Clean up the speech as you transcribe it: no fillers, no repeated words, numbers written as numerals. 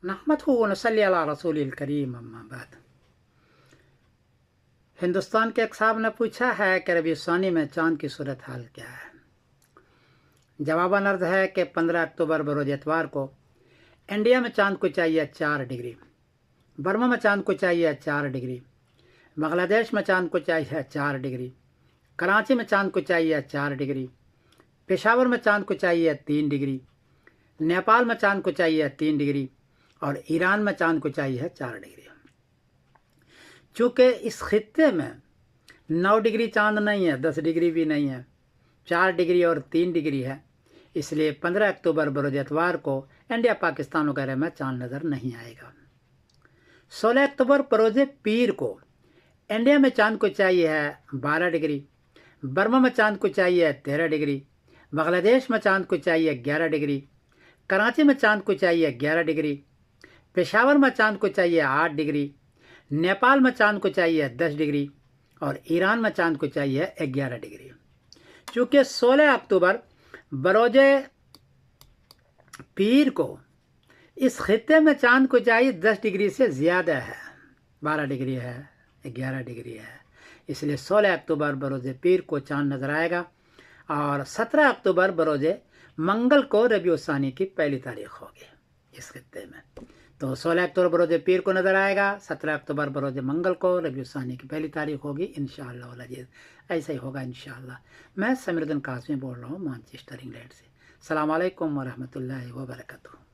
نحمدہ و نصلی علی رسول الکریم اما بعد۔ ہندوستان کے ایک صاحب نے پوچھا ہے کہ ربیع ثانی میں چاند کی صورتحال کیا ہے؟ جواباً عرض ہے کہ 15 اکتوبر بروز اتوار کو انڈیا میں چاند کو چاہیے 4 ڈگری، برما میں چاند کو چاہیے 4 ڈگری، بنگلہ دیش میں چاند کو چاہیے 4 ڈگری، کراچی میں چاند کو چاہیے 4 ڈگری، پشاور میں چاند کو چاہیے 3 ڈگری، نیپال میں چاند کو چاہیے 3 ڈگری اور ایران میں چاند کو چاہیے 4 ڈگری۔ چونکہ اس خطے میں 9 ڈگری چاند نہیں ہے، 10 ڈگری بھی نہیں ہے، 4 ڈگری اور 3 ڈگری ہے، اس لیے 15 اکتوبر بروز اتوار کو انڈیا پاکستان وغیرہ میں چاند نظر نہیں آئے گا۔ 16 اکتوبر بروز پیر کو انڈیا میں چاند کو چاہیے ہے 12 ڈگری، برما میں چاند کو چاہیے 13 ڈگری، بنگلہ دیش میں چاند کو چاہیے 11 ڈگری، کراچی میں چاند کو چاہیے 11 ڈگری، پشاور میں چاند کو چاہیے 8 ڈگری، نیپال میں چاند کو چاہیے 10 ڈگری اور ایران میں چاند کو چاہیے 11 ڈگری۔ چونکہ 16 اکتوبر بروز پیر کو اس خطے میں چاند کو چاہیے 10 ڈگری سے زیادہ ہے، 12 ڈگری ہے، 11 ڈگری ہے، اس لیے 16 اکتوبر بروز پیر کو چاند نظر آئے گا اور 17 اکتوبر بروز منگل کو ربیع الثانی کی پہلی تاریخ ہوگی اس خطے میں۔ تو 16 اکتوبر بروز پیر کو نظر آئے گا، 17 اکتوبر بروز منگل کو ربیع الثانی کی پہلی تاریخ ہوگی انشاءاللہ العزیز، ایسا ہی ہوگا انشاءاللہ۔ میں سمیر الدین قاسمی بول رہا ہوں مانچسٹر انگلینڈ سے۔ السلام علیکم ورحمۃ اللہ وبرکاتہ۔